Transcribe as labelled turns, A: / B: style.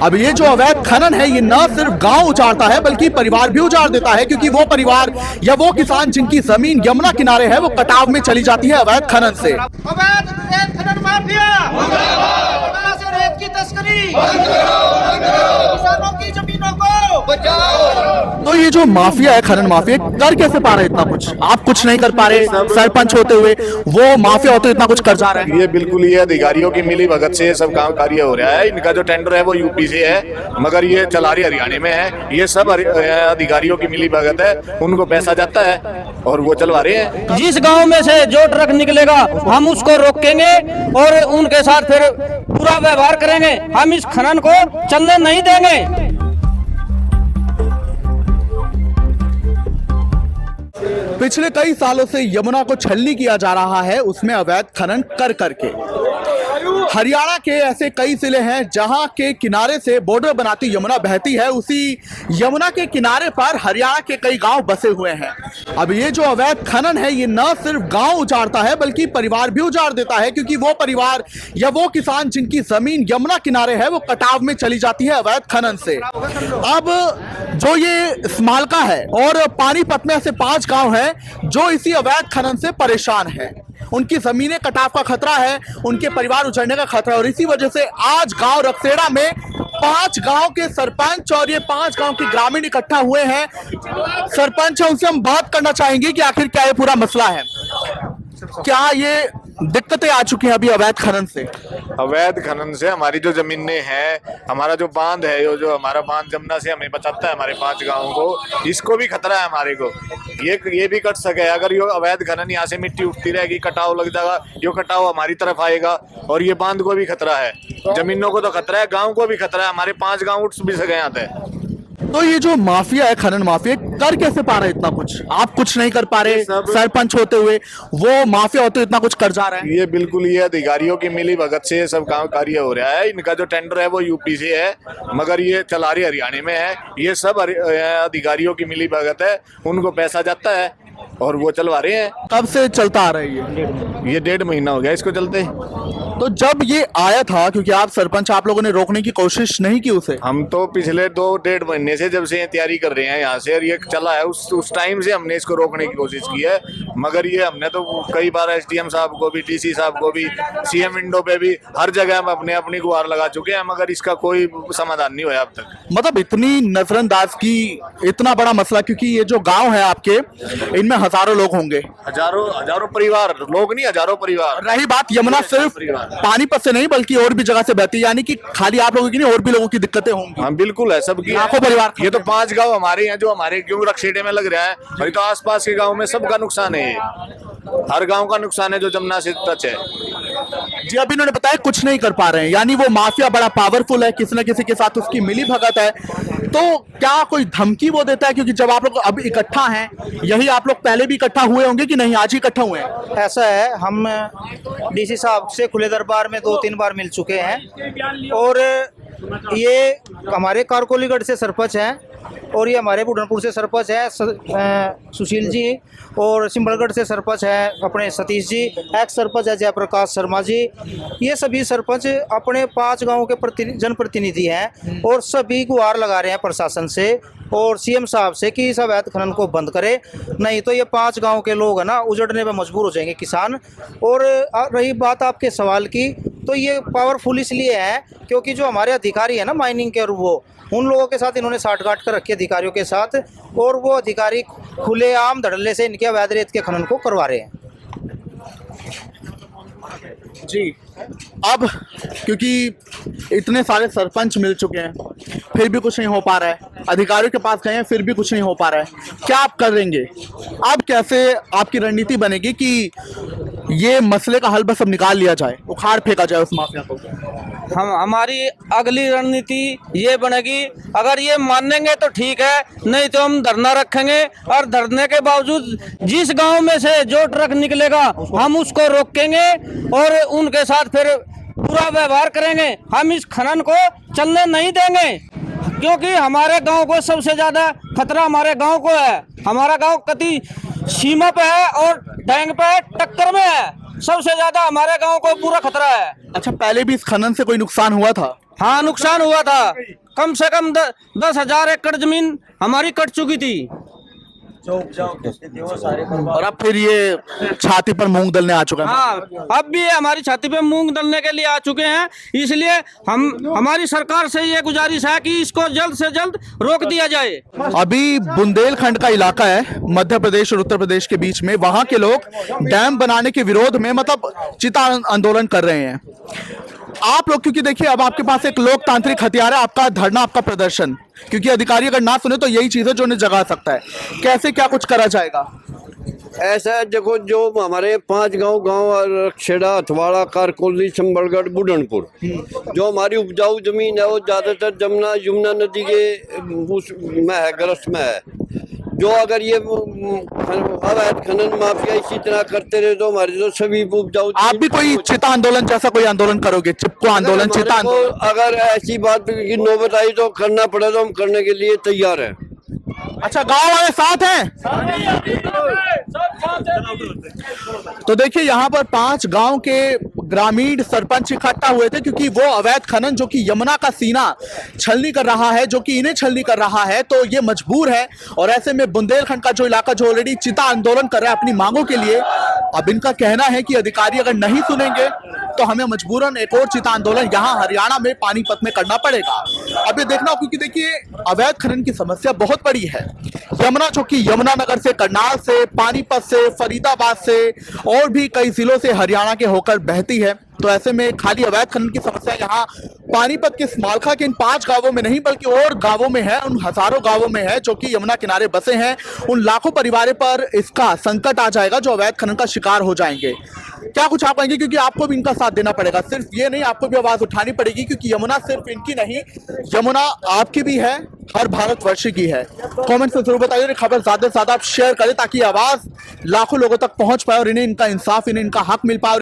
A: अब ये जो अवैध खनन है ये न सिर्फ गांव उजाड़ता है बल्कि परिवार भी उजाड़ देता है, क्योंकि वो परिवार या वो किसान जिनकी जमीन यमुना किनारे है वो कटाव में चली जाती है अवैध खनन से।
B: अवैध रेत खनन माफिया, यमुना से रेत की तस्करी, किसानों की जमीनों को बचाओ।
A: तो ये जो माफिया है, खनन माफिया, कर कैसे पा रहे इतना कुछ? आप कुछ नहीं कर पा रहे, सरपंच होते हुए, वो माफिया होते इतना कुछ कर जा रहे हैं।
C: ये बिल्कुल ये अधिकारियों की मिली भगत से ये सब काम कार्य हो रहा है। इनका जो टेंडर है वो यूपी से है, मगर ये चला रही हरियाणा में है। ये सब अधिकारियों की मिली भगत है, उनको पैसा जाता है और वो चलवा रहे हैं।
D: जिस गांव में से जो ट्रक निकलेगा हम उसको रोकेंगे और उनके साथ फिर पूरा व्यवहार करेंगे। हम इस खनन को चलने नहीं देंगे।
A: पिछले कई सालों से यमुना को छलनी किया जा रहा है, उसमें अवैध खनन कर करके। हरियाणा के ऐसे कई जिले हैं जहां के किनारे से बॉर्डर बनाती यमुना बहती है। उसी यमुना के किनारे पर हरियाणा के कई गांव बसे हुए हैं। अब ये जो अवैध खनन है ये न सिर्फ गांव उजाड़ता है बल्कि परिवार भी उजाड़ देता है, क्योंकि वो परिवार या वो किसान जिनकी जमीन यमुना किनारे है वो कटाव में चली जाती है अवैध खनन से। अब जो ये स्मालका है और पानीपत में ऐसे 5 गांव हैं जो इसी अवैध खनन से परेशान हैं। उनकी जमीनें कटाव का खतरा है, उनके परिवार उजड़ने का खतरा है, और इसी वजह से आज गांव रखसेड़ा में 5 गांव के सरपंच और ये 5 गांव के ग्रामीण इकट्ठा हुए हैं। सरपंच है, उनसे हम बात करना चाहेंगे कि आखिर क्या ये पूरा मसला है, क्या ये दिक्कतें आ चुकी हैं अभी अवैध खनन से?
C: अवैध खनन से हमारी जो जमीनें हैं, हमारा जो बांध है, जो हमारा बांध जमुना से हमें बचाता है हमारे 5 गांवों को, इसको भी खतरा है हमारे को। ये भी कट सके। अगर ये अवैध खनन यहाँ से मिट्टी उठती रहेगी, कटाव लग जाएगा, ये कटाव हमारी तरफ आएगा और ये बांध को भी खतरा है, जमीनों को तो खतरा है, गाँव को भी खतरा है। हमारे 5 गाँव उठ भी सके यहाँ पे।
A: तो ये जो माफिया है, खनन माफिया, कर कैसे पा रहे इतना कुछ? आप कुछ नहीं कर पा रहे, सरपंच होते हुए, वो माफिया होते हुए इतना कुछ कर जा रहे हैं।
C: ये बिल्कुल ये अधिकारियों की मिली भगत से ये सब काम कार्य हो रहा है। इनका जो टेंडर है वो यूपी से है, मगर ये चला रही हरियाणा में है। ये सब अधिकारियों की मिली भगत है, उनको पैसा जाता है और वो चलवा रहे हैं।
A: कब से चलता आ रहा है
C: ये 1.5 महीना हो गया इसको चलते।
A: तो जब ये आया था, क्योंकि आप सरपंच, आप लोगों ने रोकने की कोशिश नहीं की उसे?
C: हम तो पिछले 2-1.5 महीने से जब से ये तैयारी कर रहे हैं यहाँ से, और ये चला है उस टाइम से हमने इसको रोकने की कोशिश की है, मगर ये हमने तो कई बार एसडीएम साहब को भी, डीसी साहब को भी, सीएम विंडो पे भी, हर जगह हम अपनी गुहार लगा चुके हैं, मगर इसका कोई समाधान नहीं हुआ अब तक।
A: मतलब इतनी नजरअंदाज की, इतना बड़ा मसला, क्योंकि ये जो गांव है आपके, इनमें हजारों लोग होंगे,
C: हजारों परिवार, लोग नहीं, हजारों परिवार।
A: रही बात यमुना सिर्फ पानीपत से नहीं बल्कि और भी जगह से बहती है, यानी कि खाली आप लोगों की नहीं, और भी लोगों की दिक्कतें होंगी।
C: हाँ बिल्कुल है, सबकी
A: लाखों परिवार।
C: ये तो 5 गांव हमारे हैं जो हमारे क्यों रखसेड़े में लग रहा है, अभी तो आसपास के गांव में सबका नुकसान है। हर गांव का नुकसान है जो जमुना से टच है।
A: जी, अभी इन्होंने बताया कुछ नहीं कर पा रहे हैं, यानी वो माफिया बड़ा पावरफुल है, किसी न किसी के साथ उसकी मिली भगत है। तो क्या कोई धमकी वो देता है? क्योंकि जब आप लोग अब इकट्ठा हैं, यही आप लोग पहले भी इकट्ठा हुए होंगे कि नहीं आज ही इकट्ठा हुए हैं?
E: ऐसा है, हम डीसी साहब से खुले दरबार में 2-3 बार मिल चुके हैं, और ये हमारे कारकोलीगढ़ से सरपंच हैं, और ये हमारे बुढ़नपुर से सरपंच है सुशील जी, और सिंबलगढ़ से सरपंच है अपने सतीश जी, एक्स सरपंच है जयप्रकाश शर्मा जी। ये सभी सरपंच अपने 5 गांवों के जनप्रतिनिधि हैं, और सभी गुहार लगा रहे हैं प्रशासन से और सीएम साहब से कि इस अवैध खनन को बंद करे, नहीं तो ये 5 गांव के लोग है ना उजड़ने पे मजबूर हो जाएंगे किसान। और रही बात आपके सवाल की, तो ये पावरफुल इसलिए है क्योंकि जो हमारे अधिकारी है ना माइनिंग के, और वो उन लोगों के साथ इन्होंने साठ-गांठ कर रखी है अधिकारियों के साथ, और वो अधिकारी खुलेआम धड़ल्ले से इनके अवैध रेत के खनन को करवा रहे हैं।
A: जी, अब क्योंकि इतने सारे सरपंच मिल चुके हैं, फिर भी कुछ नहीं हो पा रहा है, अधिकारियों के पास गए हैं फिर भी कुछ नहीं हो पा रहा है, क्या आप करेंगे? अब कैसे आपकी रणनीति बनेगी कि ये मसले का हल बस अब निकाल लिया जाए, उखाड़ फेंका जाए उस माफिया को?
D: हमारी अगली रणनीति ये बनेगी, अगर ये मानेंगे तो ठीक है, नहीं तो हम धरना रखेंगे, और धरने के बावजूद जिस गांव में से जो ट्रक निकलेगा हम उसको रोकेंगे और उनके साथ फिर पूरा व्यवहार करेंगे। हम इस खनन को चलने नहीं देंगे, क्योंकि हमारे गांव को सबसे ज्यादा खतरा हमारे गांव को है। हमारा गांव कति सीमा पे है और टैंक पे टक्कर में है, सबसे ज्यादा हमारे गांव को पूरा खतरा है।
A: अच्छा, पहले भी इस खनन से कोई नुकसान हुआ था?
D: हाँ नुकसान हुआ था, कम से कम 10,000 एकड़ जमीन हमारी कट चुकी थी।
A: और अब फिर ये छाती पर मूंग दलने आ चुका है।
D: हाँ, अब भी ये हमारी छाती पे मूंग दलने के लिए आ चुके हैं। इसलिए हमारी सरकार से ये गुजारिश है कि इसको जल्द से जल्द रोक दिया जाए।
A: अभी बुंदेलखंड का इलाका है मध्य प्रदेश और उत्तर प्रदेश के बीच में, वहां के लोग डैम बनाने के विरोध में मतलब चिता आंदोलन कर रहे हैं। आप लोग, क्योंकि देखिए अब आपके पास एक लोकतांत्रिक हथियार है, आपका धरना, आपका प्रदर्शन, क्योंकि अधिकारी अगर ना सुने तो यही चीज है जो उन्हें जगा सकता है। कैसे क्या कुछ करा जाएगा?
F: ऐसा है, देखो जो हमारे 5 गांव खेड़ा, हथवाड़ा, कारकोली, संबलगढ़, बुढ़नपुर, जो हमारी उपजाऊ जमीन है वो ज्यादातर यमुना नदी के उस में है, ग्रस्त में है। जो अगर ये अवैध खनन माफिया इसी तरह करते रहे तो हमारे तो सभी उपजाऊ।
A: आप भी कोई चिता आंदोलन जैसा कोई आंदोलन करोगे? चिपको आंदोलन, चिता आंदोलन?
F: अगर ऐसी बात की नौबत आई तो करना पड़े तो हम करने के लिए तैयार हैं।
A: अच्छा, गांव वाले साथ हैं? तो देखिए यहाँ पर 5 गांव के ग्रामीण सरपंच इकट्ठा हुए थे, क्योंकि वो अवैध खनन जो कि यमुना का सीना छलनी कर रहा है, जो कि इन्हें छलनी कर रहा है, तो ये मजबूर है। और ऐसे में बुंदेलखंड का जो इलाका जो ऑलरेडी चिता आंदोलन कर रहा है अपनी मांगों के लिए, अब इनका कहना है कि अधिकारी अगर नहीं सुनेंगे तो हमें मजबूरन एक और चिता आंदोलन यहाँ हरियाणा में पानीपत में करना पड़ेगा। अब ये देखना, क्योंकि देखिए अवैध खनन की समस्या बहुत बड़ी है। यमुना जो कि यमुनानगर से, करनाल से, पानीपत से, फरीदाबाद से और भी कई जिलों से हरियाणा के होकर बहती है। तो ऐसे में खाली अवैध खनन की समस्या यहाँ पानीपत के स्मालखा के इन 5 गांवों में नहीं बल्कि और गांवों में है, उन हजारों गांवों में है जो कि यमुना किनारे बसे हैं। उन लाखों परिवारों पर इसका संकट आ जाएगा जो अवैध खनन का शिकार हो जाएंगे। क्या कुछ आप कहेंगे? क्योंकि आपको भी इनका साथ देना पड़ेगा, सिर्फ ये नहीं, आपको भी आवाज उठानी पड़ेगी, क्योंकि यमुना सिर्फ इनकी नहीं, यमुना आपकी भी है, हर भारतवर्ष की है। कमेंट में जरूर बताइए, खबर ज्यादा से ज्यादा आप शेयर करें ताकि आवाज लाखों लोगों तक पहुंच पाए और इन्हें इनका इंसाफ, इन्हें इनका हक मिल पाए।